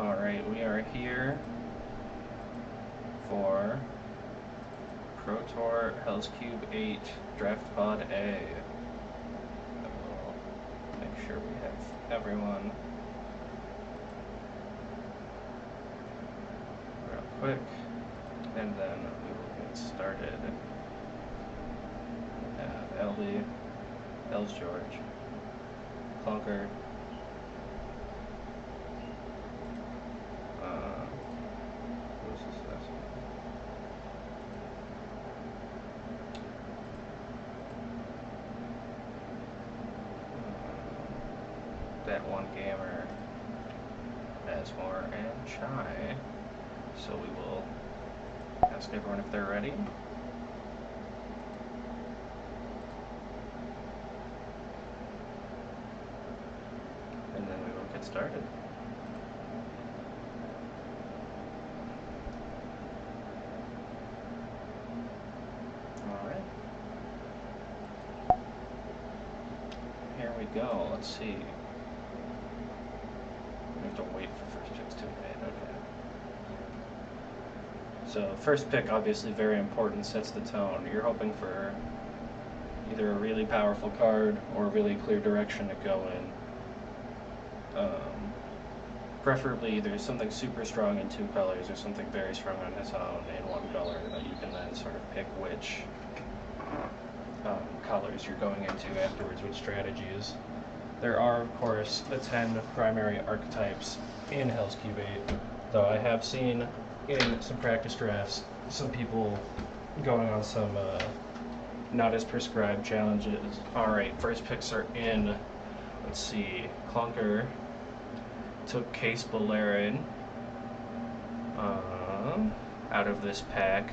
Alright, we are here for Pro Tour Hellscube 8 Draft Pod A. We'll make sure we have everyone real quick, and then we will get started. We have LB, Els George, Clunker, who's this last one? That one gamer, Asmore, and Chai. So we will ask everyone if they're ready. And then we will get started. Alright. Here we go. Let's see. We have to wait for first picks to be made. Okay. So first pick, obviously very important, sets the tone. You're hoping for either a really powerful card or a really clear direction to go in. Preferably either something super strong in two colors or something very strong on its own in one color that you can then sort of pick which colors you're going into afterwards, which strategies. There are, of course, the 10 primary archetypes in Hellscube 8, though I have seen in some practice drafts some people going on some not as prescribed challenges. Alright, first picks are in. Let's see, Clunker took Case Balerin out of this pack,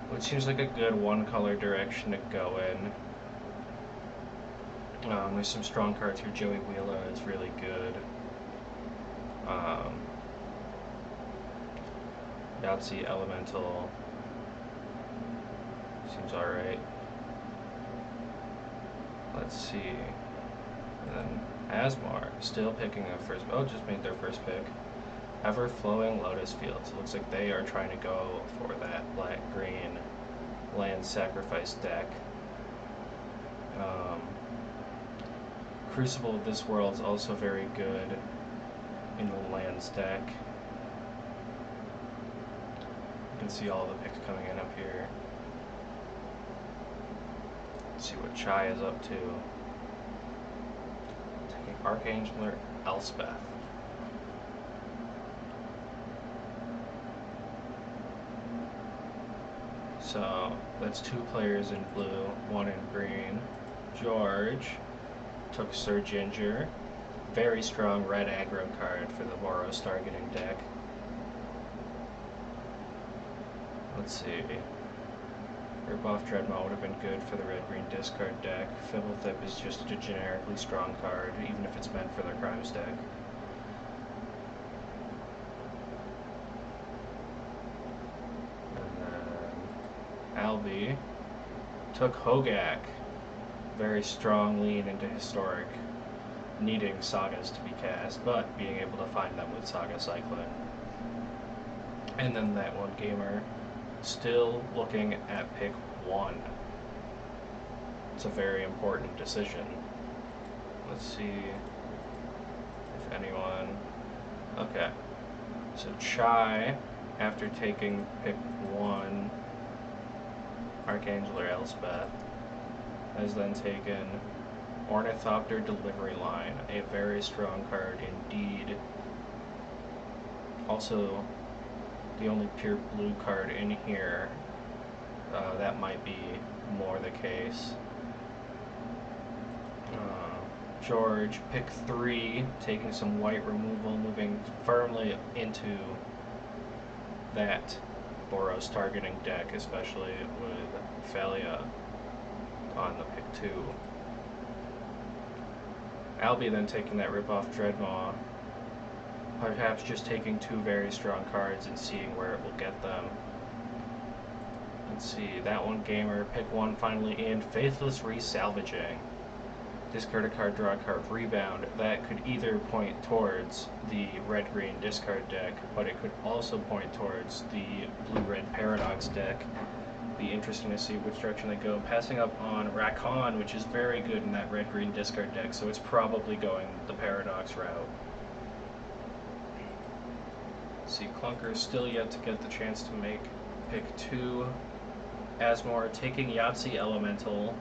which seems like a good one color direction to go in. There's some strong cards here. Joey Wheeler is really good. Yahtzee Elemental seems alright. Let's see. And then Asmar still picking a first. Oh, just made their first pick. Ever-flowing Lotus Fields. It looks like they are trying to go for that black-green land sacrifice deck. Crucible of this World is also very good in the lands deck. You can see all the picks coming in up here. Let's see what Chai is up to. Taking Archangel Elspeth. So that's two players in blue, one in green. George took Sir Ginger. Very strong red aggro card for the Boros targeting deck. Let's see. Rip-off Dreadmaw would have been good for the red-green discard deck. Fibblethip is just a generically strong card, even if it's meant for the Crimes deck. And then Albie took Hogak. Very strong lean into Historic, needing Sagas to be cast, but being able to find them with Saga Cycling. And then that one gamer still looking at pick 1. It's a very important decision. Let's see if anyone... Okay. So Chai, after taking pick 1, Archangel or Elspeth, has then taken Ornithopter Delivery Line, a very strong card indeed. Also, the only pure blue card in here. That might be more the case. George, pick 3, taking some white removal, moving firmly into that Boros targeting deck, especially with Phalia on the pick 2. Albie then taking that rip-off Dreadmaw, perhaps just taking 2 very strong cards and seeing where it will get them. Let's see, that one gamer, pick 1 finally in, Faithless Resalvaging. discard a card, draw a card, rebound. That could either point towards the red-green discard deck, but it could also point towards the blue-red paradox deck. Be interesting to see which direction they go. Passing up on Rakan, which is very good in that red-green discard deck, so it's probably going the paradox route. See, Clunker still yet to get the chance to make pick 2. Asmore taking Yahtzee Elemental.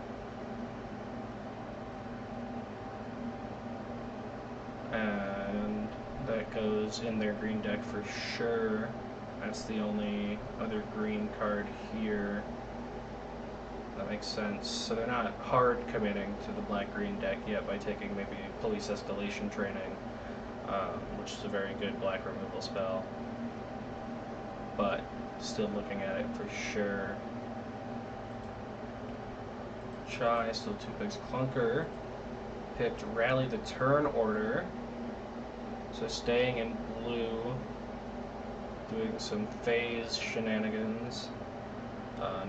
And that goes in their green deck for sure. That's the only other green card here. That makes sense. So they're not hard committing to the black-green deck yet by taking maybe Police Escalation Training, which is a very good black removal spell. But still looking at it for sure. Chai still 2 picks. Clunker picked Rally the Turn Order. So staying in blue, doing some phase shenanigans.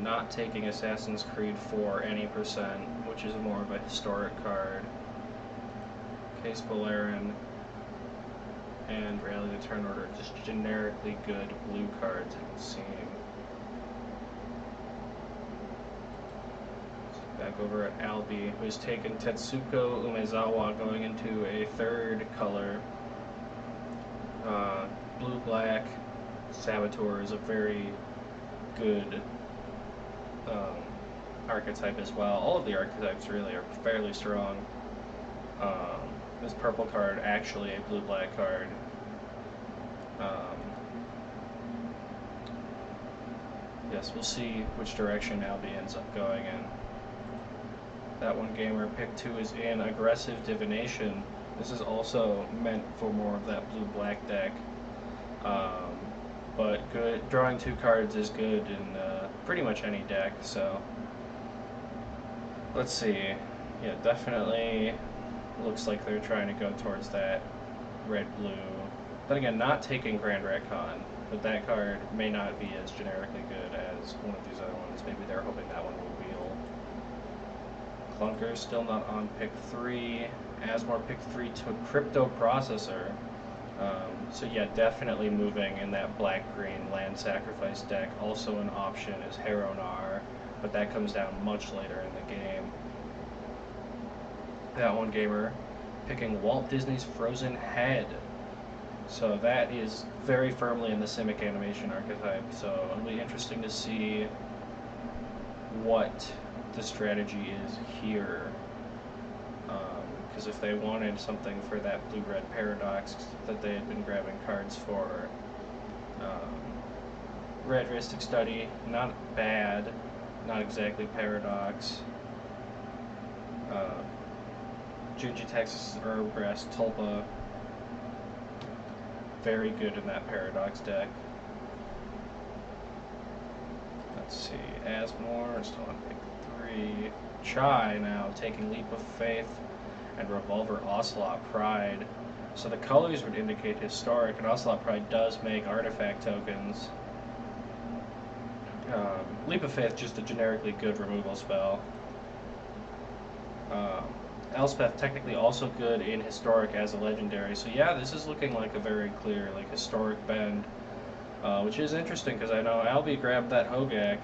Not taking Assassin's Creed for any percent, which is more of a historic card. Case Balerin and Rally the Turn Order, just generically good blue cards, it would seem. Back over at Albi, who's taken Tetsuko Umezawa, going into a third color. Blue-black Saboteur is a very good archetype as well. All of the archetypes really are fairly strong. This purple card actually a blue-black card. Yes, we'll see which direction Albi ends up going in. That one gamer pick 2 is in Aggressive Divination. This is also meant for more of that blue-black deck. But good, drawing 2 cards is good in pretty much any deck, so let's see. Yeah, definitely looks like they're trying to go towards that red-blue. Then again, not taking Grand Recon, but that card may not be as generically good as one of these other ones. Maybe they're hoping that one will wheel. Clunker still not on pick 3. Asmore pick 3 took Crypto Processor. So yeah, definitely moving in that black-green land sacrifice deck. Also an option is Heronar, but that comes down much later in the game. That one gamer picking Walt Disney's Frozen Head. So that is very firmly in the Simic animation archetype, so it'll be interesting to see what the strategy is here. Because if they wanted something for that blue-red paradox that they had been grabbing cards for, Red Ristic Study, not bad, not exactly paradox. Gingy Texas Herbgrass Tulpa, very good in that paradox deck. Let's see, Asmore still on pick 3. Chai now taking Leap of Faith and Revolver Ocelot Pride. So the colors would indicate historic, and Ocelot Pride does make artifact tokens. Leap of Faith, just a generically good removal spell. Elspeth technically also good in historic as a legendary. So yeah, this is looking like a very clear historic bend, which is interesting because I know Albi grabbed that Hogak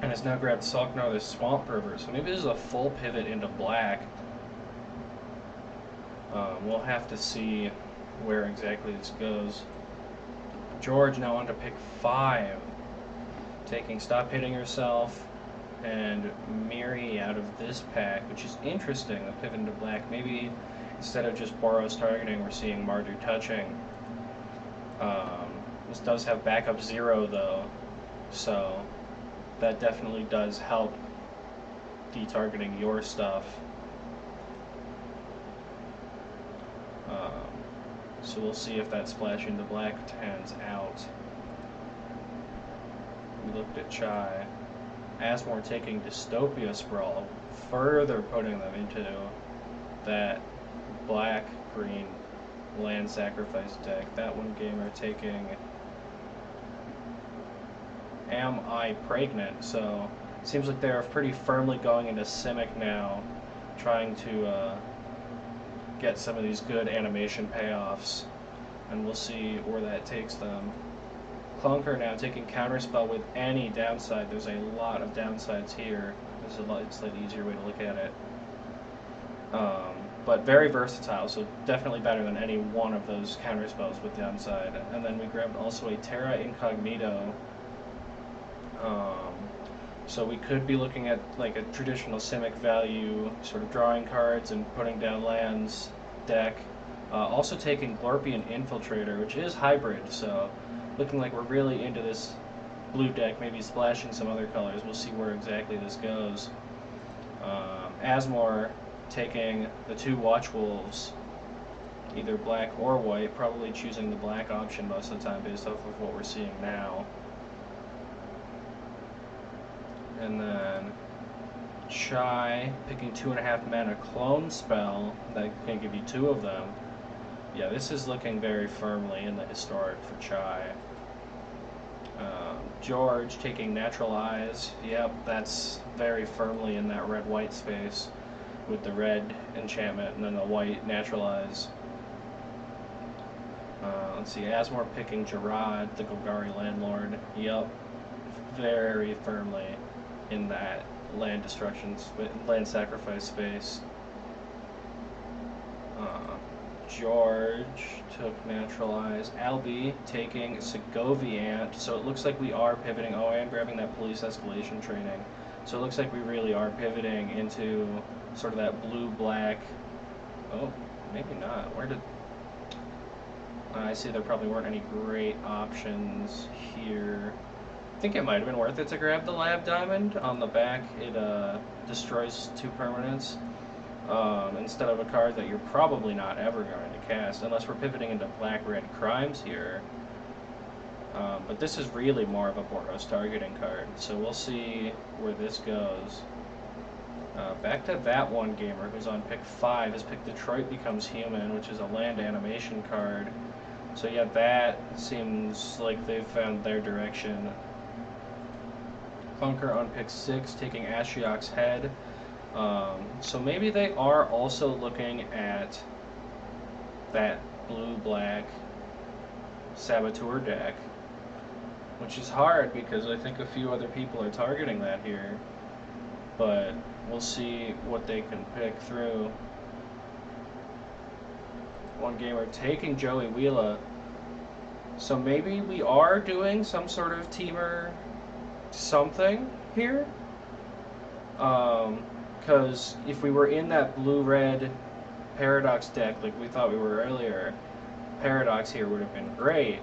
and has now grabbed Salknar the Swamp Pervert. So maybe this is a full pivot into black. We'll have to see where exactly this goes. George now on to pick 5, taking Stop Hitting Yourself and Miri out of this pack, which is interesting, the pivot into black. Maybe instead of just Boros targeting, we're seeing Mardu touching. This does have backup 0 though, so that definitely does help de-targeting your stuff. So we'll see if that splash into black pans out. We looked at Chai. Asmore taking Dystopia Sprawl, further putting them into that black-green land sacrifice deck. That one gamer taking Am I Pregnant? So it seems like they're pretty firmly going into Simic now. trying to get some of these good animation payoffs, and we'll see where that takes them. Clunker now taking Counterspell with any downside. There's a lot of downsides here. It's a slightly easier way to look at it. But very versatile, so definitely better than any one of those counterspells with downside. And then we grabbed also a Terra Incognito. So we could be looking at like a traditional Simic value, sort of drawing cards and putting down lands deck. Also taking Glorpian Infiltrator, which is hybrid, so looking like we're really into this blue deck, maybe splashing some other colors. We'll see where exactly this goes. Asmore taking the two Watch Wolves, either black or white, probably choosing the black option most of the time based off of what we're seeing now. And then Chai picking 2.5 mana clone spell that can give you 2 of them. Yeah, this is looking very firmly in the historic for Chai. George taking Natural Eyes. Yep, that's very firmly in that red-white space with the red enchantment and then the white Natural Eyes. Let's see, Asmore picking Gerard, the Golgari Landlord. Yep, very firmly in that land destruction, land sacrifice space. George took Natural Eyes. Albie taking Segoviant. So it looks like we are pivoting. Oh, and grabbing that police escalation training. So it looks like we really are pivoting into sort of that blue-black. Oh, maybe not. Where did... I see there probably weren't any great options here. I think it might have been worth it to grab the Lab Diamond. On the back, it destroys 2 permanents. Instead of a card that you're probably not ever going to cast, unless we're pivoting into black-red crimes here. But this is really more of a Boros targeting card, so we'll see where this goes. Back to that one gamer who's on pick 5, has picked Detroit Becomes Human, which is a land animation card. So yeah, that seems like they've found their direction. Clunker on pick 6, taking Ashiok's Head. So maybe they are also looking at that blue-black Saboteur deck, which is hard because I think a few other people are targeting that here, but we'll see what they can pick through. One gamer taking Joey Wheela, so maybe we are doing some sort of teamer something here. Because if we were in that blue-red Paradox deck like we thought we were earlier, Paradox here would have been great.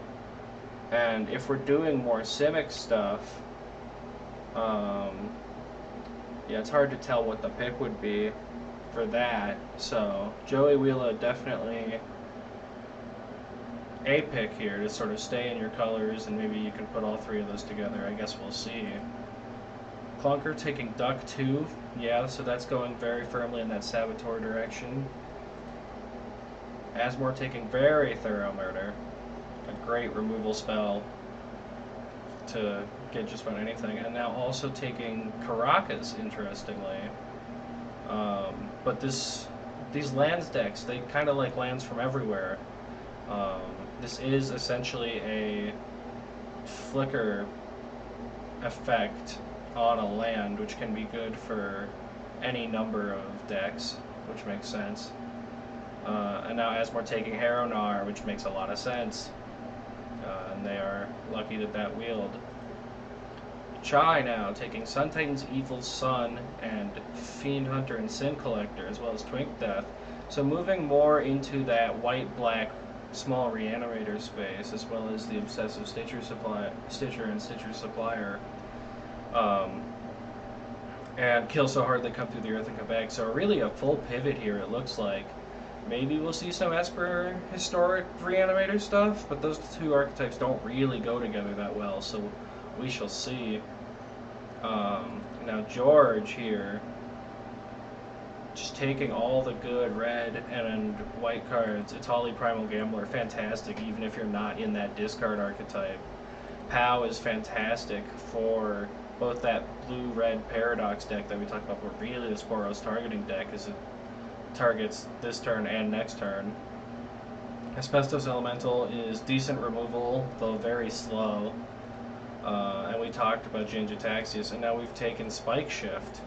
And if we're doing more Simic stuff, yeah, it's hard to tell what the pick would be for that. So Joey Wheela definitely a pick here to sort of stay in your colors, and maybe you can put all 3 of those together. I guess we'll see. Clunker taking Duck 2, yeah, so that's going very firmly in that Saboteur direction. Asmore taking very Thorough Murder, a great removal spell to get just about anything, and now also taking Caracas, interestingly. But these lands decks, they kind of like lands from everywhere. This is essentially a flicker effect on a land, which can be good for any number of decks, which makes sense. And now Asmore taking Harronar, which makes a lot of sense. And they are lucky that that wheeled. Chai now taking Sun Titan's Evil Sun and Fiend Hunter and Sin Collector, as well as Twink Death. So moving more into that white-black small reanimator space, as well as the obsessive Stitcher and Stitcher Supplier. And Kill So Hard They Come Through the Earth and Come Back. So really a full pivot here, it looks like. Maybe we'll see some Esper historic reanimator stuff, but those 2 archetypes don't really go together that well, so we shall see. Now George here, just taking all the good red and white cards. Itali Primal Gambler, fantastic, even if you're not in that discard archetype. Pow is fantastic for both that blue-red Paradox deck that we talked about, but really the Sporos targeting deck is it targets this turn and next turn. Asbestos Elemental is decent removal, though very slow. And we talked about Jin-Gitaxias, and now we've taken Spike Shift.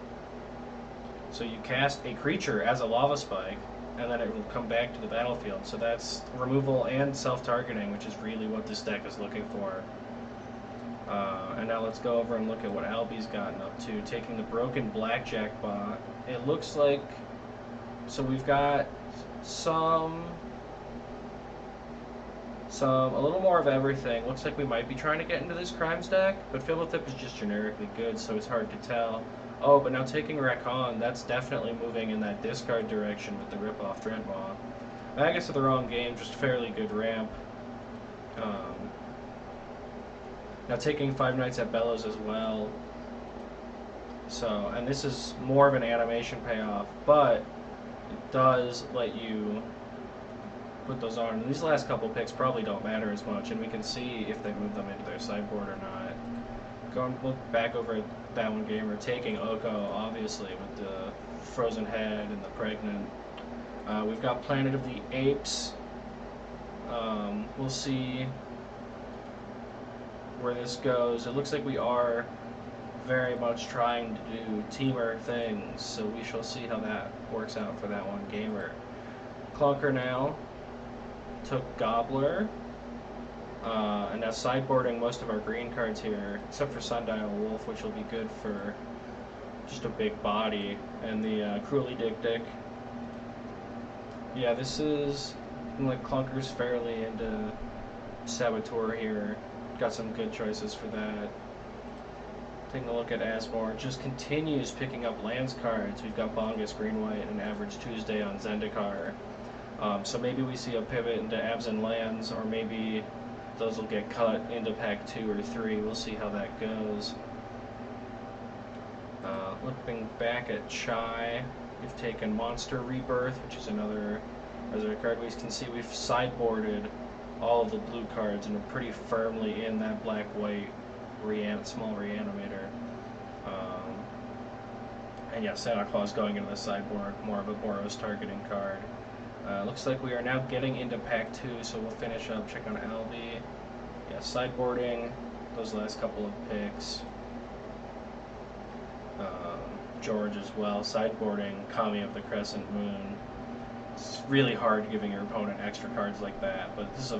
So you cast a creature as a Lava Spike, and then it will come back to the battlefield. So that's removal and self-targeting, which is really what this deck is looking for. And now let's go over and look at what Albie's gotten up to. Taking the Broken Blackjack bot. It looks like... So we've got a little more of everything. Looks like we might be trying to get into this Crimes deck, but Philothip is just generically good, so it's hard to tell. Oh, but now taking Rakon, that's definitely moving in that discard direction with the rip-off Dreadmaw. Magus of the wrong game, just fairly good ramp. Now taking Five Nights at Bellows as well. So, and this is more of an animation payoff, but it does let you put those on. And these last couple picks probably don't matter as much, and we can see if they move them into their sideboard or not. Going look back over at that one gamer, taking Oko, obviously, with the Frozen Head and the Pregnant. We've got Planet of the Apes. We'll see where this goes. It looks like we are very much trying to do teamer things, so we shall see how that works out for that one gamer. Clunker now took Gobbler, and now sideboarding most of our green cards here, except for Sundial Wolf, which will be good for just a big body, and the Cruelly Dick. Yeah, this is, like, Clunker's fairly into Saboteur here. Got some good choices for that. Taking a look at Asmore, just continues picking up lands cards. We've got Bongus, Green White, and Average Tuesday on Zendikar. So maybe we see a pivot into Abs and Lands, or maybe those will get cut into pack 2 or 3. We'll see how that goes. Looking back at Chai, we've taken Monster Rebirth, which is another card. We can see we've sideboarded all of the blue cards and are pretty firmly in that black-white small reanimator. And yeah, Santa Claus going into the sideboard, more of a Boros targeting card. Looks like we are now getting into pack 2, so we'll finish up, check on Albie. Yeah, sideboarding those last couple of picks. George as well, sideboarding Kami of the Crescent Moon. It's really hard giving your opponent extra cards like that, but this is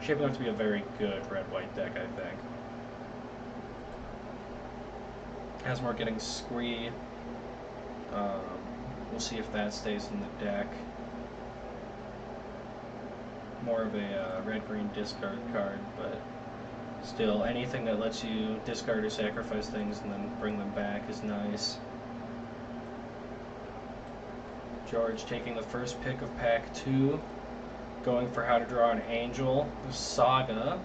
shaping up to be a very good red-white deck, I think. Asmore getting Squee. We'll see if that stays in the deck. More of a red-green discard card, but still, anything that lets you discard or sacrifice things and then bring them back is nice. George taking the first pick of pack 2, going for how to draw an Angel. Saga,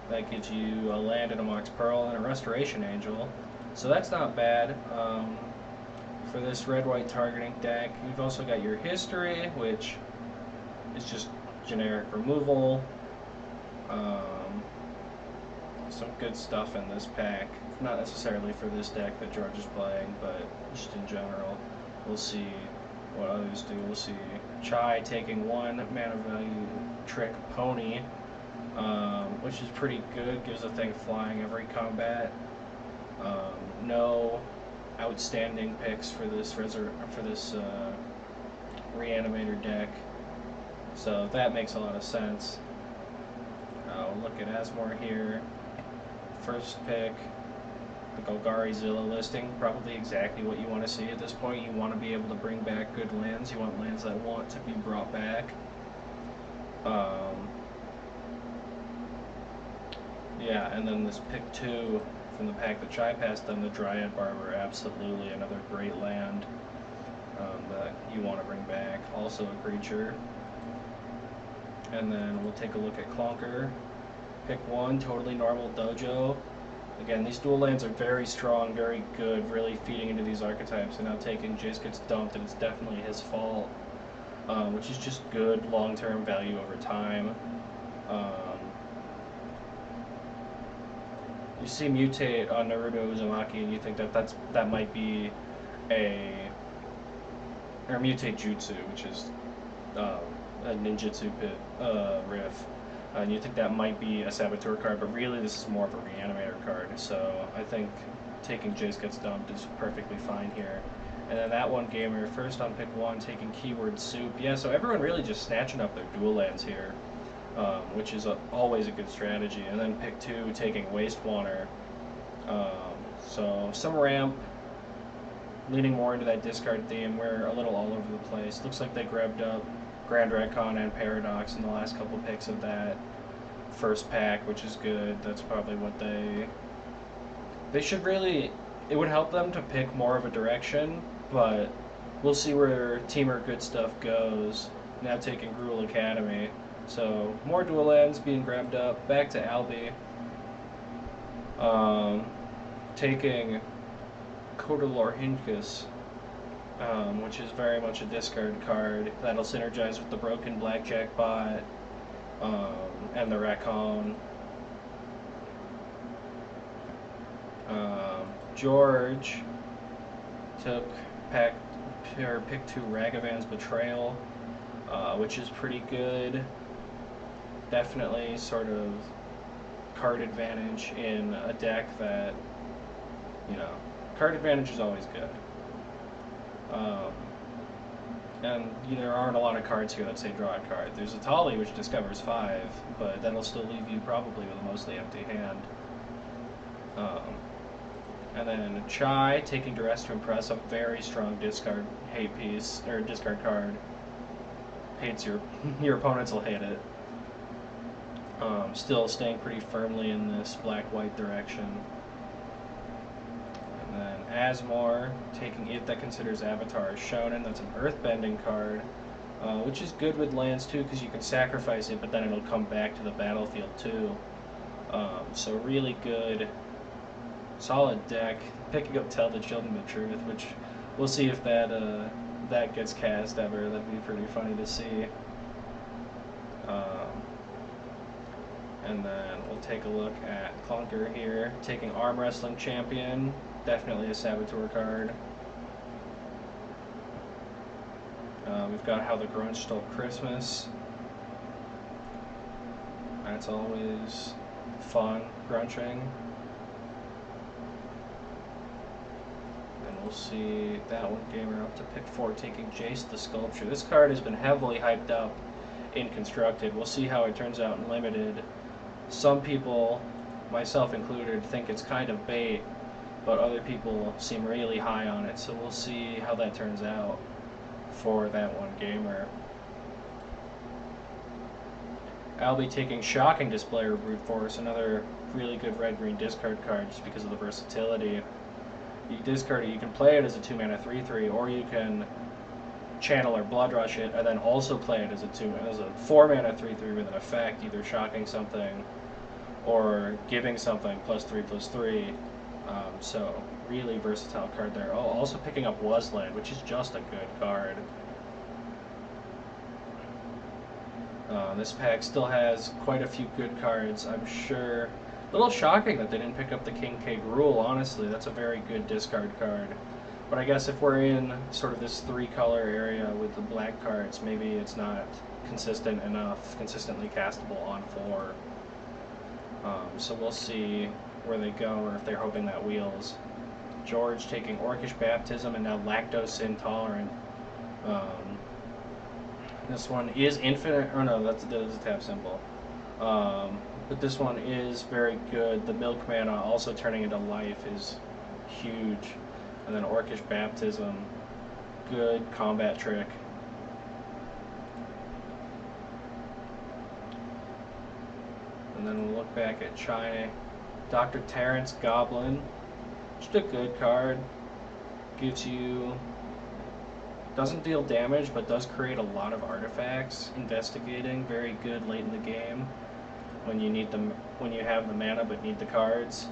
that gives you a land and a Mox Pearl and a Restoration Angel. So that's not bad for this red-white targeting deck. You've also got your History, which is just generic removal. Some good stuff in this pack. Not necessarily for this deck that George is playing, but just in general. We'll see what others do. We'll see Chai taking 1 mana value Trick Pony, which is pretty good. Gives the thing flying every combat. No outstanding picks for this Reanimator deck, so that makes a lot of sense. We'll look at Asmore here. First pick, the Golgari Zilla listing, probably exactly what you want to see at this point. You want to be able to bring back good lands. You want lands that want to be brought back. Yeah, and then this pick 2 from the pack that Chai passed them, the Dryad Barber, absolutely another great land that you want to bring back. Also a creature. And then we'll take a look at Clonker. Pick 1, Totally Normal Dojo. Again, these dual lands are very strong, very good, really feeding into these archetypes, and now taking Jace gets dumped, and it's definitely his fault, which is just good long-term value over time. you see mutate on Naruto Uzumaki, and you think that might be a or mutate jutsu, which is um, a ninjutsu pit riff. And you think that might be a saboteur card, but really this is more of a reanimator card. So I think taking Jace Gets Dumped is perfectly fine here. And then that one gamer, first on pick 1, taking keyword soup. Yeah, so everyone really just snatching up their dual lands here, which is always a good strategy. And then pick 2, taking Wastewater. So some ramp, leaning more into that discard theme. We're a little all over the place. Looks like they grabbed up Grand Retcon and Paradox in the last couple picks of that first pack, which is good. That's probably what they should really. It would help them to pick more of a direction, but we'll see where Teamer Good Stuff goes. Now taking Gruul Academy. So more dual lands being grabbed up. Back to Albie. Taking Kodalor Hinkus, which is very much a discard card that'll synergize with the Broken Blackjack bot and the Raccoon. George took pick 2 Ragavan's Betrayal, which is pretty good. Definitely sort of card advantage in a deck that, card advantage is always good. And there aren't a lot of cards here that say draw a card. There's a Tali which discovers 5, but that'll still leave you probably with a mostly empty hand. And then Chai taking Duress to Impress, a very strong discard hate piece, or discard card. Hates your opponents will hate it. Still staying pretty firmly in this black-white direction. And then Asmore taking It That Considers Avatar Shonen. That's an earthbending card, which is good with lands too, because you can sacrifice it, but then it'll come back to the battlefield too. So really good, solid deck. Picking up Tell the Children the Truth, which we'll see if that gets cast ever. That'd be pretty funny to see. And then we'll take a look at Clunker here, taking Arm Wrestling Champion, definitely a Saboteur card. We've got How the Grunge Stole Christmas. That's always fun, grunching. And we'll see that one gamer up to pick 4, taking Jace the Sculpture. This card has been heavily hyped up in Constructed. We'll see how it turns out in Limited. Some people, myself included, think it's kind of bait, but other people seem really high on it, so we'll see how that turns out for that one gamer. I'll be taking Shocking Displayer of Brute Force, another really good red-green discard card just because of the versatility. You discard it, you can play it as a 2-mana 3/3, or you can channel or blood rush it, and then also play it as a 4-mana 3/3 with an effect, either shocking something or giving something +3/+3. So really versatile card there. Oh, also picking up Wuzland, which is just a good card. This pack still has quite a few good cards, I'm sure. A little shocking that they didn't pick up the King K. Gruul, honestly. That's a very good discard card. But I guess if we're in sort of this 3-color area with the black cards, maybe it's not consistent enough, consistently castable on 4. So we'll see where they go, or if they're hoping that wheels. George taking Orcish Baptism and now Lactose Intolerant. This one is infinite, or no, that's a tap symbol. But this one is very good. The Milk Mana also turning into life is huge. And then Orcish Baptism, good combat trick. And then we'll look back at China. Dr. Terrence Goblin, just a good card. Gives you, doesn't deal damage, but does create a lot of artifacts. Investigating, very good late in the game when you need them, when you have the mana but need the cards.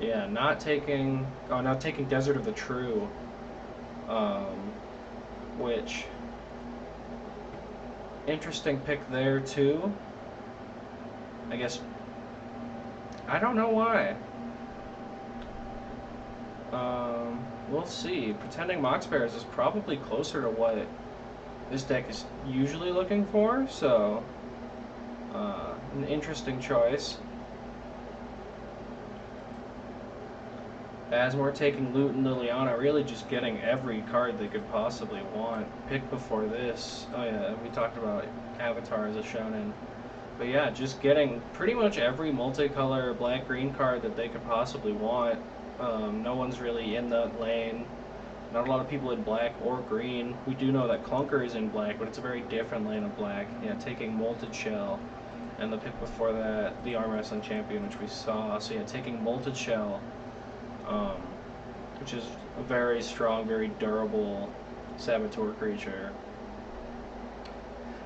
Yeah, not taking Desert of the True, which, interesting pick there too. I guess, I don't know why. We'll see. Pretending Mox Bears is probably closer to what this deck is usually looking for, so an interesting choice. Asmore taking Loot and Liliana, really just getting every card they could possibly want. Pick before this. Oh yeah, we talked about Avatar as a shonen. But yeah, just getting pretty much every multicolor black-green card that they could possibly want. No one's really in that lane. Not a lot of people in black or green. We do know that Clunker is in black, but it's a very different lane of black. Yeah, taking Molted Shell. And the pick before that, the Arm Wrestling Champion, which we saw. So yeah, taking Molted Shell, which is a very strong, very durable Saboteur creature.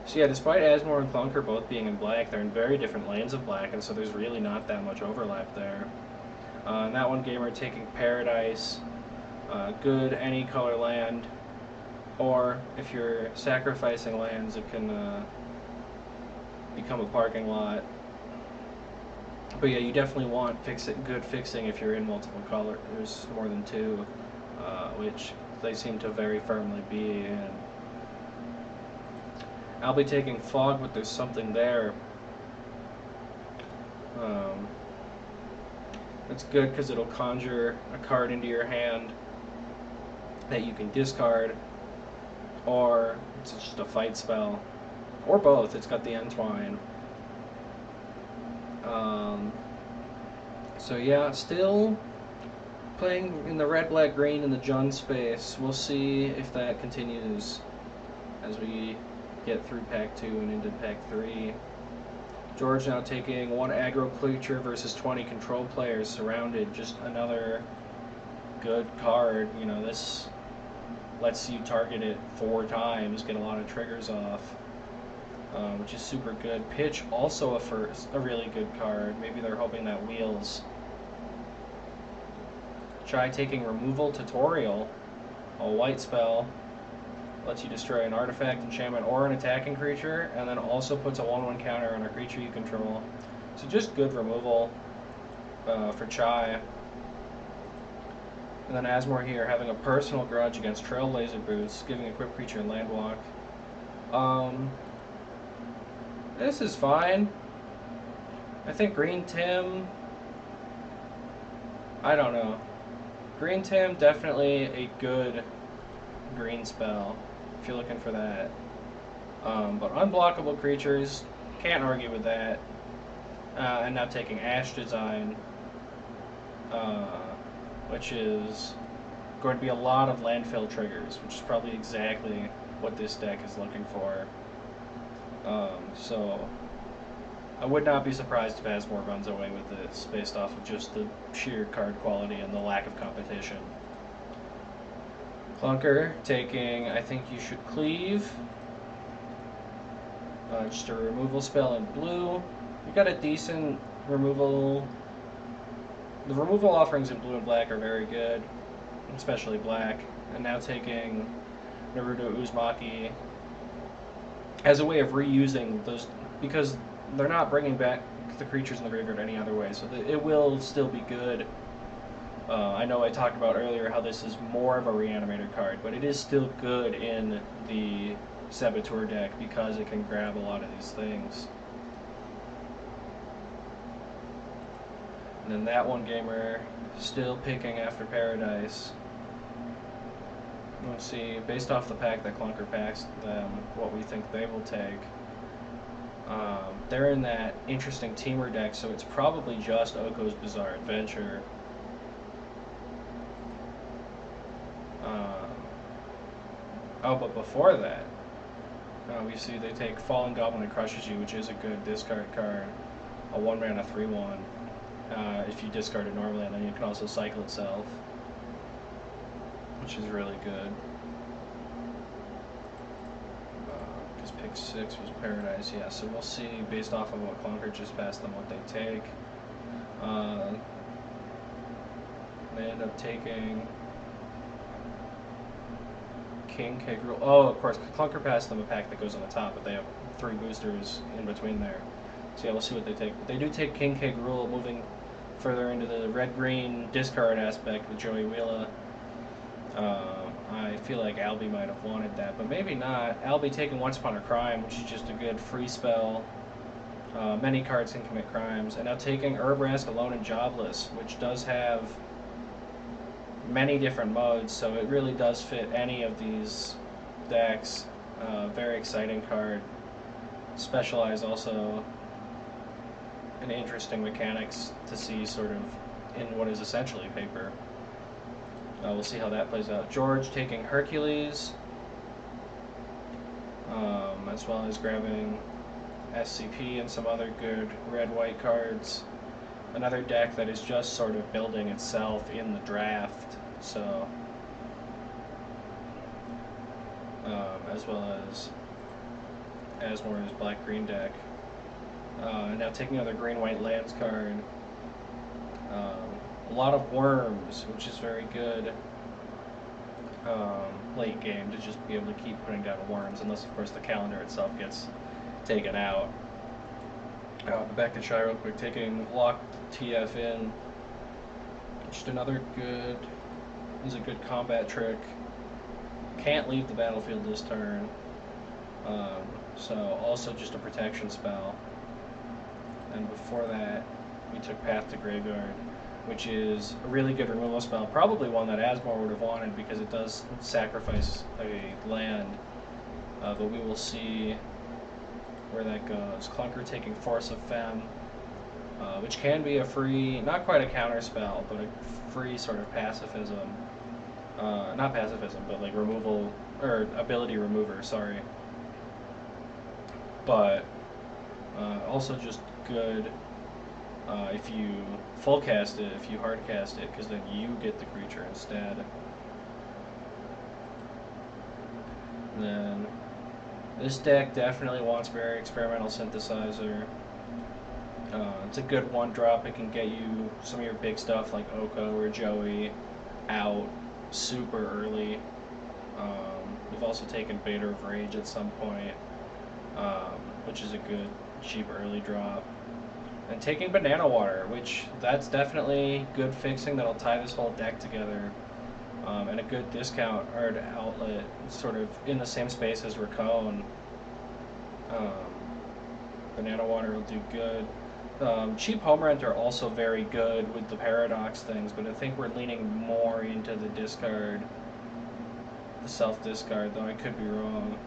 So yeah, despite Asmore and Clunker both being in black, they're in very different lanes of black, and so there's really not that much overlap there. And that one gamer taking Paradise, good any color land, or if you're sacrificing lands, it can become a parking lot. But yeah, you definitely want good fixing if you're in multiple colors, more than two, which they seem to very firmly be in. I'll be taking Fog, but there's something there. It's good because it'll conjure a card into your hand that you can discard, or it's just a fight spell, or both. It's got the Entwine. So yeah, still playing in the red, black, green in the Jund space. We'll see if that continues as we get through Pack 2 and into Pack 3. George now taking 1 aggro creature versus 20 control players surrounded. Just another good card. You know, this lets you target it 4 times, get a lot of triggers off, which is super good. Pitch, also a really good card. Maybe they're hoping that wheels. Try taking Removal Tutorial, a white spell. Lets you destroy an artifact, enchantment, or an attacking creature, and then also puts a 1/1 counter on a creature you control. So just good removal for Chai. And then Asmore here having a personal grudge against Trailblazer Boots, giving equipped creature and land walk. This is fine. I think Green Tim, I don't know. Green Tim, definitely a good green spell if you're looking for that. But unblockable creatures, can't argue with that. And now taking Ash Design, which is going to be a lot of landfill triggers, which is probably exactly what this deck is looking for. So I would not be surprised if Asmore runs away with this based off of just the sheer card quality and the lack of competition. Clunker taking, I think you should cleave. Just a removal spell in blue. You got a decent removal. The removal offerings in blue and black are very good, especially black. And now taking Naruto Uzumaki as a way of reusing those, because they're not bringing back the creatures in the graveyard any other way, so it will still be good. I know I talked about earlier how this is more of a reanimator card, but it is still good in the Saboteur deck because it can grab a lot of these things. And then that one gamer still picking after Paradise. Let's see, based off the pack that Clunker packs them, what we think they will take. They're in that interesting teamer deck, so it's probably just Oko's Bizarre Adventure. Oh, but before that, we see they take Fallen Goblin and Crushes You, which is a good discard card. A 1-mana 3/1. If you discard it normally, and then you can also cycle itself, which is really good. Because pick 6 was Paradise, yeah. So we'll see, based off of what Clunker just passed them, what they take. They end up taking King Kegral. Oh, of course, Clunker passed them a pack that goes on the top, but they have 3 boosters in between there. So yeah, we'll see what they take. But they do take King K. Gruul, moving further into the red-green discard aspect with Joey Wheeler. I feel like Albie might have wanted that, but maybe not. Albie taking Once Upon a Crime, which is just a good free spell. Many cards can commit crimes. And now taking Urbrask Alone and Jobless, which does have many different modes, so it really does fit any of these decks. Very exciting card. Specialized also in interesting mechanics to see sort of in what is essentially paper. We'll see how that plays out. George taking Hercules, as well as grabbing SCP and some other good red-white cards. Another deck that is just sort of building itself in the draft, so as well as Asmore's black-green deck. Now taking another green-white lands card. A lot of worms, which is very good late game to just be able to keep putting down worms, unless of course the calendar itself gets taken out. Back to Shy real quick, taking Locked TF in. Just another good, is a good combat trick. Can't leave the battlefield this turn. So also just a protection spell. And before that, we took Path to Graveyard, which is a really good removal spell. Probably one that Asmore would have wanted because it does sacrifice a land. But we will see where that goes. Clunker taking Force of Femme, which can be a free, not quite a counter spell, but a free sort of pacifism. Not pacifism, but like removal, or ability remover, sorry. But also just good if you full cast it, if you hard cast it, because then you get the creature instead. And then this deck definitely wants very experimental synthesizer. It's a good one drop. It can get you some of your big stuff like Oko or Joey out super early. We've also taken Bader of Rage at some point, which is a good cheap early drop. And taking Banana Water, which that's definitely good fixing that'll tie this whole deck together. And a good discount or outlet, sort of in the same space as Raccoon. Banana Water will do good. Cheap Home Rent are also very good with the Paradox things, but I think we're leaning more into the discard, the self-discard, though I could be wrong.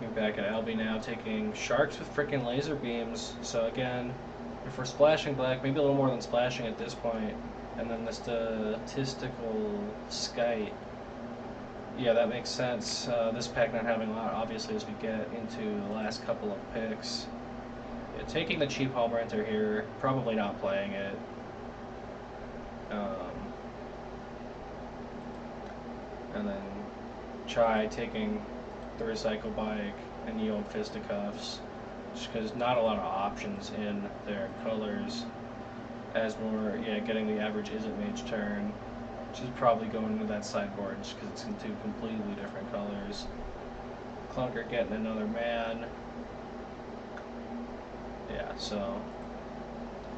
Looking back at Albie now, taking Sharks with frickin' laser beams. So again, if we're splashing black, maybe a little more than splashing at this point. And then the statistical skite. Yeah, that makes sense. This pack not having a lot, obviously, as we get into the last couple of picks. Yeah, taking the cheap Home Renter here, probably not playing it. And then Chai taking the Recycle Bike and the old Fisticuffs, just because not a lot of options in their colors. Asmore, yeah, getting the average Isn't Mage turn, which is probably going into that sideboard just because it's in two completely different colors. Clunker getting another man. Yeah, so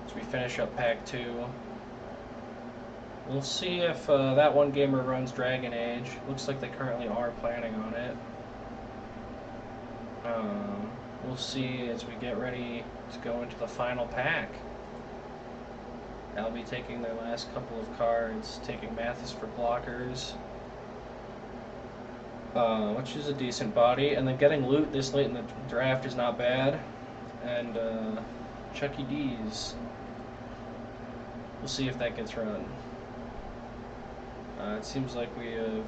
as we finish up pack 2, we'll see if that one gamer runs Dragon Age. Looks like they currently are planning on it. We'll see as we get ready to go into the final pack. I'll be taking their last couple of cards, taking Mathis for blockers, which is a decent body, and then getting loot this late in the draft is not bad, and Chucky D's. We'll see if that gets run. It seems like we have,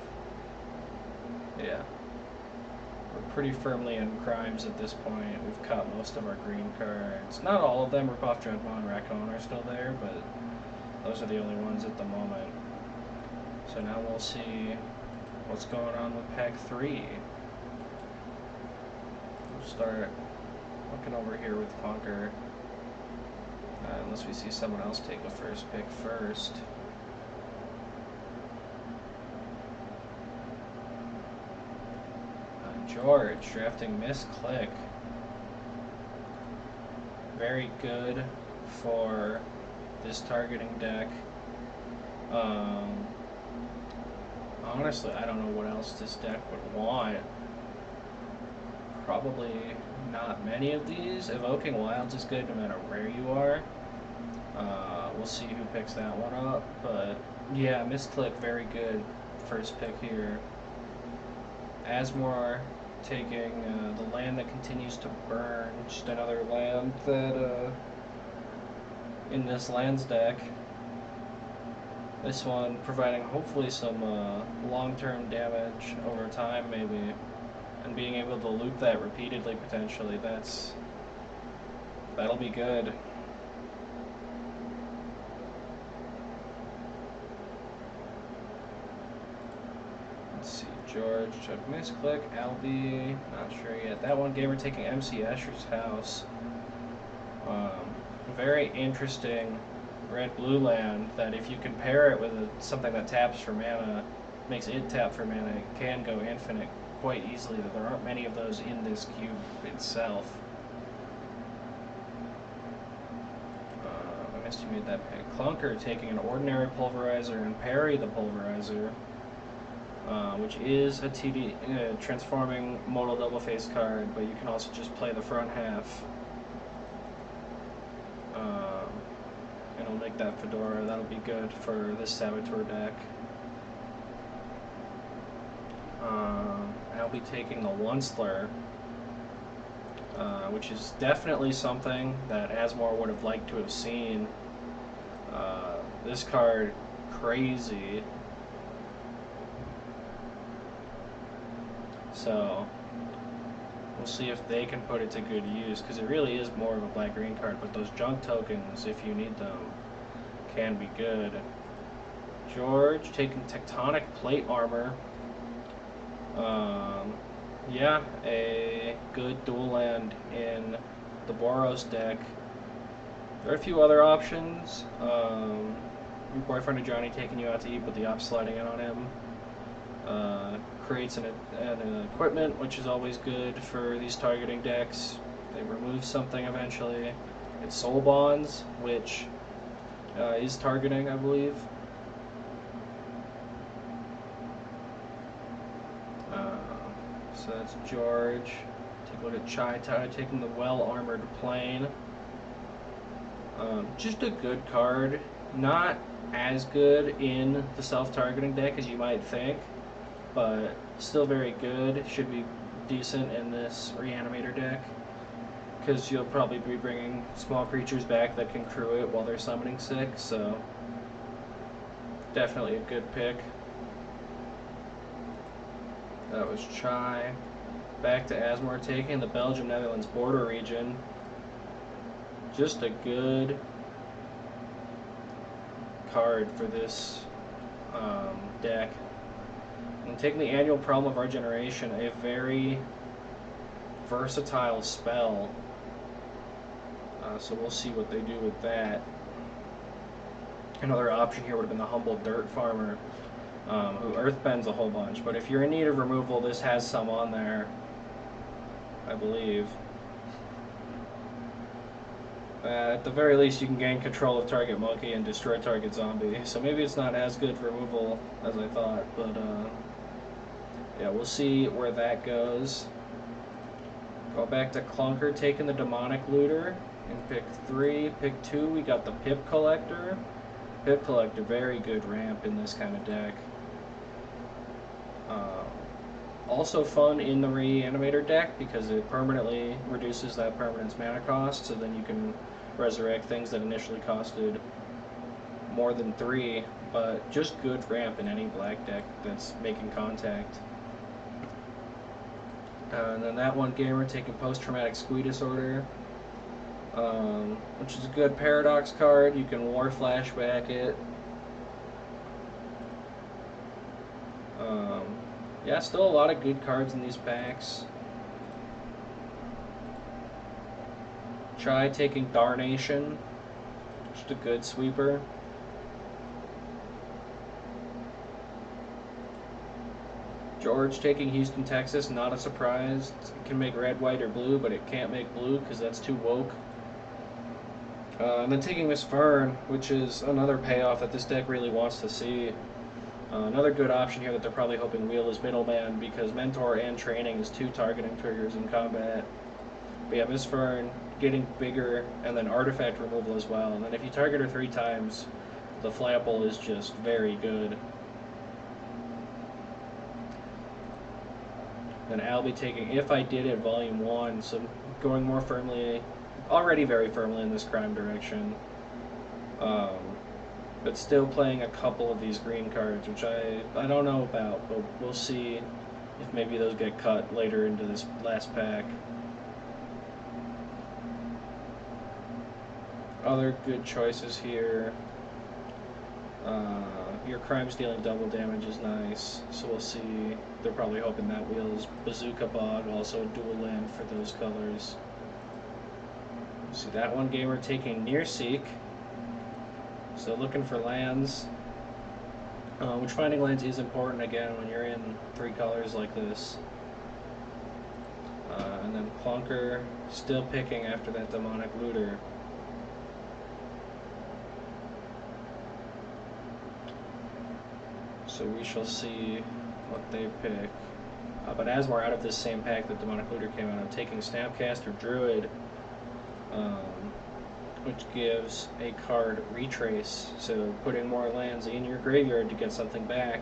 yeah, we're pretty firmly in crimes at this point. We've cut most of our green cards. Not all of them. Ripoff, Dreadmaw, and Raccoon are still there, but those are the only ones at the moment. So now we'll see what's going on with pack 3. We'll start looking over here with Conquer, unless we see someone else take the first pick first. George drafting Miss Click. very good for this targeting deck. Um, Honestly, I don't know what else this deck would want. Probably not many of these. Evoking Wilds is good no matter where you are. We'll see who picks that one up. But yeah, Misclick, very good first pick here. Asmore taking the land that continues to burn. Just another land that in this lands deck. This one providing hopefully some long-term damage over time, maybe, and being able to loop that repeatedly potentially. That'll be good. Let's see, George took Misclick, Albie, not sure yet. That one gamer taking MC Escher's House. Very interesting red-blue land that if you can pair it with something that taps for mana, makes it tap for mana, it can go infinite quite easily. That there aren't many of those in this cube itself. I guess you made that pick. Clunker taking an ordinary Pulverizer and parry the Pulverizer, which is a TD transforming modal double face card, but you can also just play the front half. And it'll make that Fedora. That'll be good for this Saboteur deck. I'll be taking the Onceler, which is definitely something that Asmore would have liked to have seen. This card, crazy. So we'll see if they can put it to good use, because it really is more of a black-green card, but those junk tokens, if you need them, can be good. George taking Tectonic Plate Armor. Yeah, a good dual land in the Boros deck. There are a few other options. Your boyfriend of Johnny taking you out to eat, but the op sliding in on him. Creates an equipment, which is always good for these targeting decks. They remove something eventually. It's Soul Bonds, which is targeting, I believe. So that's George. Take a look at Chai Tai taking the well-armored plane. Just a good card. Not as good in the self-targeting deck as you might think, but still very good. Should be decent in this Reanimator deck, because you'll probably be bringing small creatures back that can crew it while they're summoning 6, so definitely a good pick. That was Chai. Back to Asmore taking the Belgium-Netherlands border region. Just a good card for this deck. And taking the Annual Problem of Our Generation, a very versatile spell. So we'll see what they do with that. Another option here would have been the Humble Dirt Farmer, who earthbends a whole bunch. But if you're in need of removal, this has some on there, I believe. At the very least, you can gain control of target monkey and destroy target zombie. So maybe it's not as good removal as I thought, but yeah, we'll see where that goes. Go back to Clunker taking the Demonic Looter in pick 3. Pick 2, we got the Pip Collector. Pip Collector, very good ramp in this kind of deck. Also fun in the Reanimator deck because it permanently reduces that permanent's mana cost, so then you can resurrect things that initially costed more than 3, but just good ramp in any black deck that's making contact. And then that one gamer taking Post-Traumatic Squee Disorder, which is a good Paradox card. You can War Flashback it. Yeah, still a lot of good cards in these packs. Chai taking Darnation, just a good sweeper. George taking Houston, Texas, not a surprise. It can make red, white, or blue, but it can't make blue because that's too woke. And then taking Miss Fern, which is another payoff that this deck really wants to see. Another good option here that they're probably hoping wheel is Middleman, because Mentor and Training is 2 targeting triggers in combat. But yeah, Miss Fern getting bigger, and then Artifact removal as well. And then if you target her 3 times, the Flample is just very good. Then I'll be taking If I Did It Volume 1, so going more firmly, already very firmly in this crime direction. But still playing a couple of these green cards, which I don't know about, but we'll see if maybe those get cut later into this last pack. Other good choices here. Your crimes dealing double damage is nice, so we'll see. They're probably hoping that wheel is Bazooka Bog, also a dual land for those colors. See that one gamer taking Nearseek. So looking for lands, which finding lands is important again when you're in 3 colors like this. And then Clunker still picking after that Demonic Looter. So we shall see what they pick. But Asmar out of this same pack that Demonic Looter came out of, taking Snapcaster Druid, which gives a card Retrace, so putting more lands in your graveyard to get something back.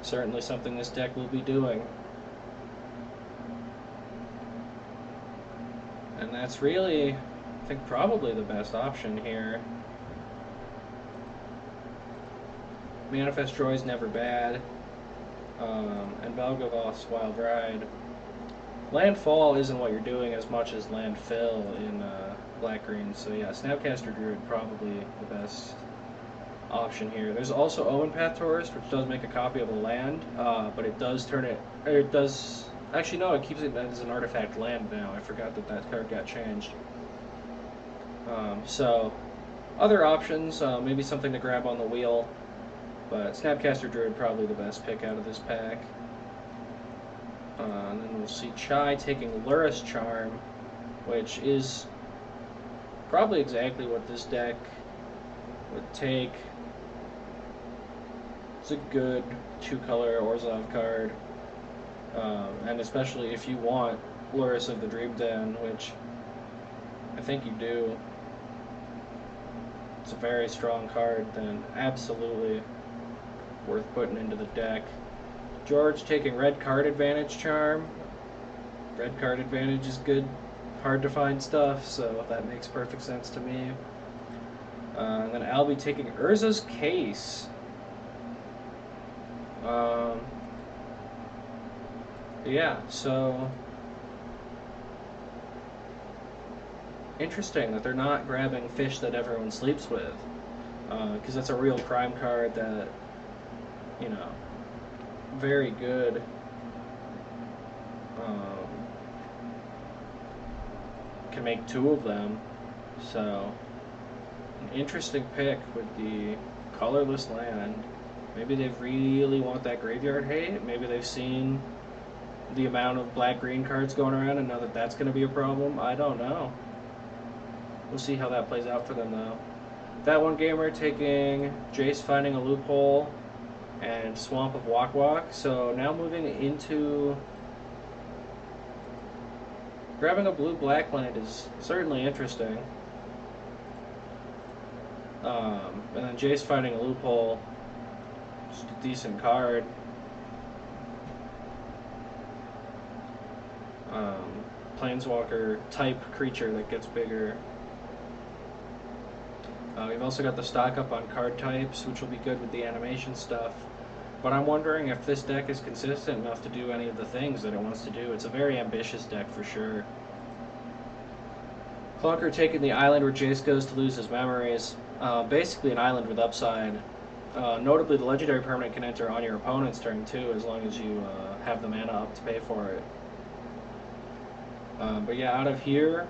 Certainly something this deck will be doing. And that's really, I think, probably the best option here. Manifest Joy is never bad, and Belgavoth's Wild Ride. Landfall isn't what you're doing as much as Landfill in black-green, so yeah, Snapcaster Druid probably the best option here. There's also Omen Path Tourist, which does make a copy of a land, but it does turn it, or it does, actually no, it keeps it as an artifact land now. I forgot that that card got changed. So, other options, maybe something to grab on the wheel. But Snapcaster Druid probably the best pick out of this pack. And then we'll see Chai taking Luris Charm, which is probably exactly what this deck would take. It's a good 2-color Orzhov card. And especially if you want Luris of the Dream Den, which I think you do. It's a very strong card, then absolutely worth putting into the deck. George taking Red Card Advantage Charm. Red Card Advantage is good, hard to find stuff, so that makes perfect sense to me. And then I'll be taking Urza's Case. Yeah, so interesting that they're not grabbing fish that everyone sleeps with, because that's a real crime card that, you know, very good. Can make 2 of them, so an interesting pick with the colorless land. Maybe they really want that graveyard hate. Maybe they've seen the amount of black-green cards going around and know that that's going to be a problem. I don't know. We'll see how that plays out for them, though. That one gamer taking Jace Finding a Loophole and Swamp of Walk Walk. So now moving into grabbing a blue-black land is certainly interesting. And then Jace Finding a Loophole, just a decent card. Planeswalker type creature that gets bigger. We've also got the stock up on card types, which will be good with the animation stuff. But I'm wondering if this deck is consistent enough to do any of the things that it wants to do. It's a very ambitious deck for sure. Clunker taking the island where Jace goes to lose his memories. Basically an island with upside. Notably, the legendary permanent can enter on your opponent's turn too, as long as you have the mana up to pay for it. But yeah, out of here,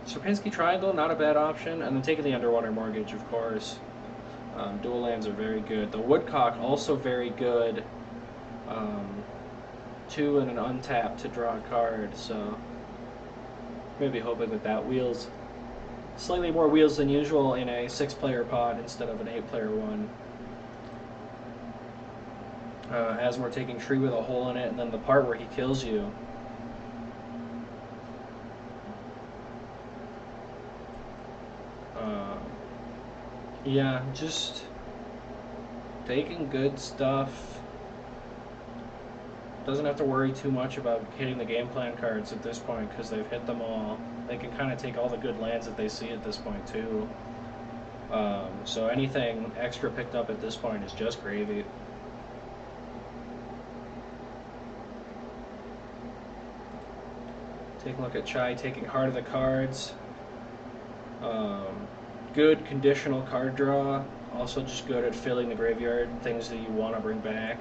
Sierpinski Triangle, not a bad option. And then taking the Underwater Mortgage, of course. Dual lands are very good. The Woodcock, also very good. 2 and an untap to draw a card, so maybe hoping that that wheels Slightly more wheels than usual in a 6-player pod instead of an 8-player one. As we're taking tree with a hole in it, and then the part where he kills you. Yeah, just taking good stuff. Doesn't have to worry too much about hitting the game plan cards at this point because they've hit them all. They can kind of take all the good lands that they see at this point too. So anything extra picked up at this point is just gravy. Take a look at Chai taking Heart of the Cards. Good conditional card draw. Also just good at filling the graveyard, things that you want to bring back.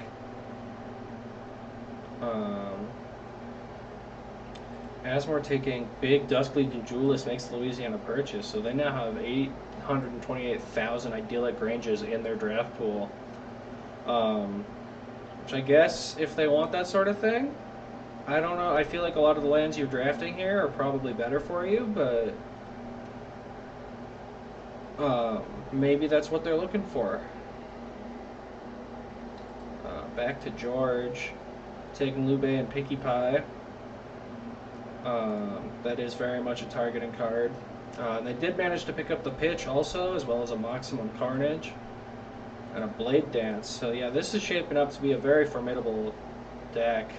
Asmore taking big Dusklead Duelist makes the Louisiana Purchase, so they now have 828,000 idyllic ranges in their draft pool. Which I guess, if they want that sort of thing, I don't know. I feel like a lot of the lands you're drafting here are probably better for you, but maybe that's what they're looking for. Back to George, taking Lube and Pinkie Pie. That is very much a targeting card. They did manage to pick up the Pitch also, as well as a Maximum Carnage and a Blade Dance. So yeah, this is shaping up to be a very formidable deck.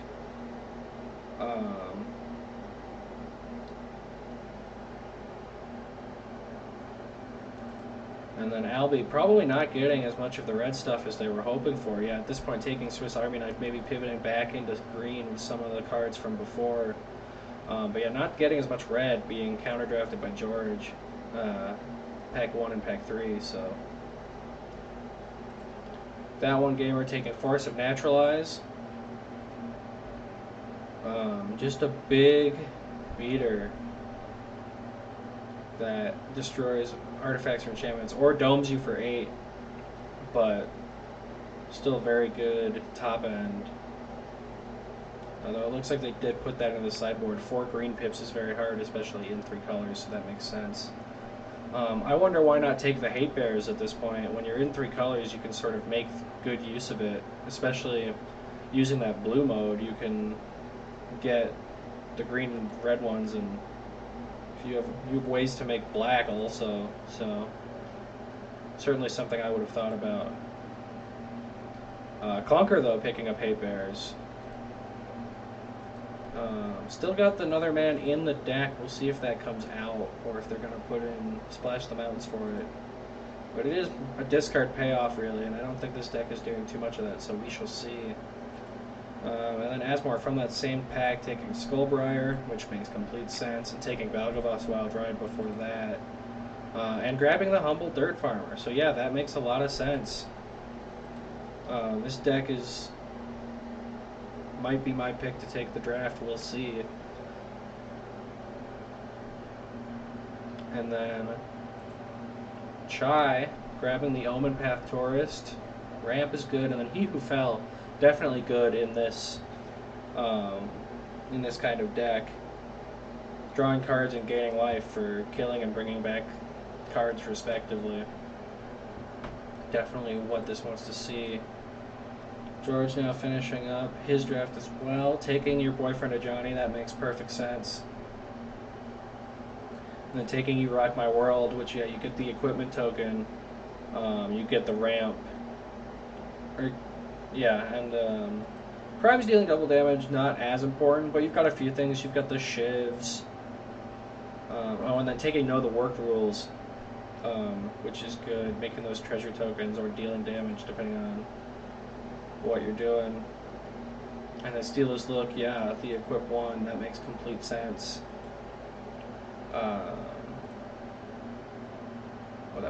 And then Albie probably not getting as much of the red stuff as they were hoping for. Yeah, at this point taking Swiss Army Knife, maybe pivoting back into green with some of the cards from before. But yeah, not getting as much red, being counter-drafted by George. Pack 1 and Pack 3, so. That one gamer taking Force of Naturalize. Just a big beater that destroys artifacts or enchantments, or domes you for 8, but still very good top end. Although it looks like they did put that in the sideboard. 4 green pips is very hard, especially in 3 colors, so that makes sense. I wonder why not take the Hate Bears at this point. When you're in 3 colors, you can sort of make good use of it, especially using that blue mode. You can get the green and red ones, and you have ways to make black also, so certainly something I would have thought about. Clunker, though, picking up Hate Bears. Still got the Another Man in the deck. We'll see if that comes out, or if they're going to put in Splash the Mountains for it. But it is a discard payoff, really, and I don't think this deck is doing too much of that, so we shall see. And then Asmore from that same pack taking Skullbriar, which makes complete sense, and taking Valgavoth's Wild Ride before that. And grabbing the Humble Dirt Farmer. So yeah, that makes a lot of sense. This deck might be my pick to take the draft, we'll see. And then Chai grabbing the Omen Path Tourist. Ramp is good, and then He Who Fell, definitely good in this kind of deck. Drawing cards and gaining life for killing and bringing back cards respectively. Definitely what this wants to see. George now finishing up his draft as well, taking Your Boyfriend a Johnny. That makes perfect sense. And then taking You Rock My World, which, yeah, you get the equipment token, you get the ramp, and Crimes dealing double damage, not as important, but you've got a few things. You've got the shivs, and then taking Know the Work Rules, which is good, making those treasure tokens or dealing damage depending on what you're doing. And then Steelers Look, yeah, the equip 1, that makes complete sense. That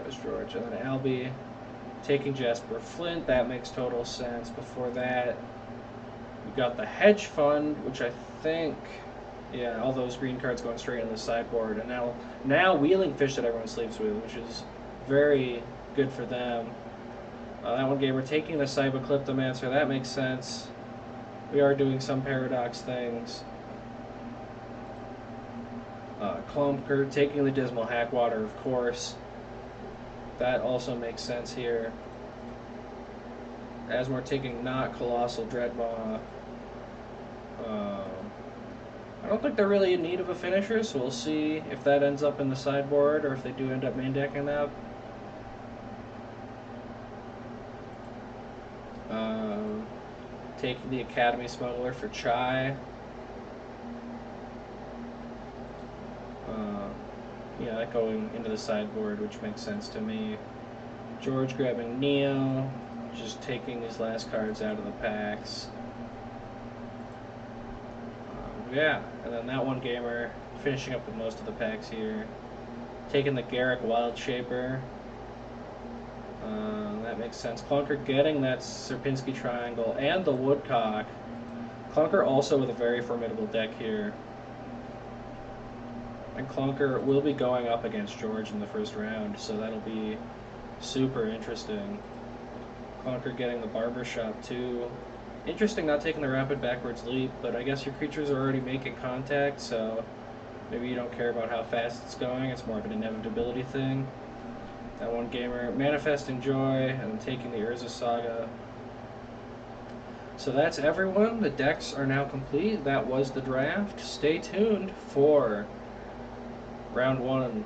was George. And then Albie taking Jasper Flint, that makes total sense. Before that, we've got the Hedge Fund, which I think, yeah, all those green cards going straight in the sideboard. And now Wheeling Fish that everyone sleeps with, which is very good for them. That one game, we're taking the Cyboclyptomancer, that makes sense. We are doing some Paradox things. Clunker taking the Dismal Hackwater, of course. That also makes sense here. Asmore taking not Colossal Dreadmaw. I don't think they're really in need of a finisher, so we'll see if that ends up in the sideboard or if they do end up main decking that. Taking the Academy Smuggler for Chai. Yeah, that going into the sideboard, which makes sense to me. George grabbing Neo, just taking his last cards out of the packs. Yeah, and then that one gamer finishing up with most of the packs here. Taking the Garrick Wild Shaper. That makes sense. Clunker getting that Sierpinski Triangle and the Woodcock. Clunker also with a very formidable deck here. And Clunker will be going up against George in the first round, so that'll be super interesting. Clunker getting the Barbershop too. Interesting not taking the Rapid Backwards Leap, but I guess your creatures are already making contact, so maybe you don't care about how fast it's going. It's more of an inevitability thing. That one gamer manifesting Joy and taking the Urza Saga. So that's everyone. The decks are now complete. That was the draft. Stay tuned for round 1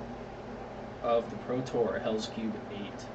of the Pro Tour Hellscube 8.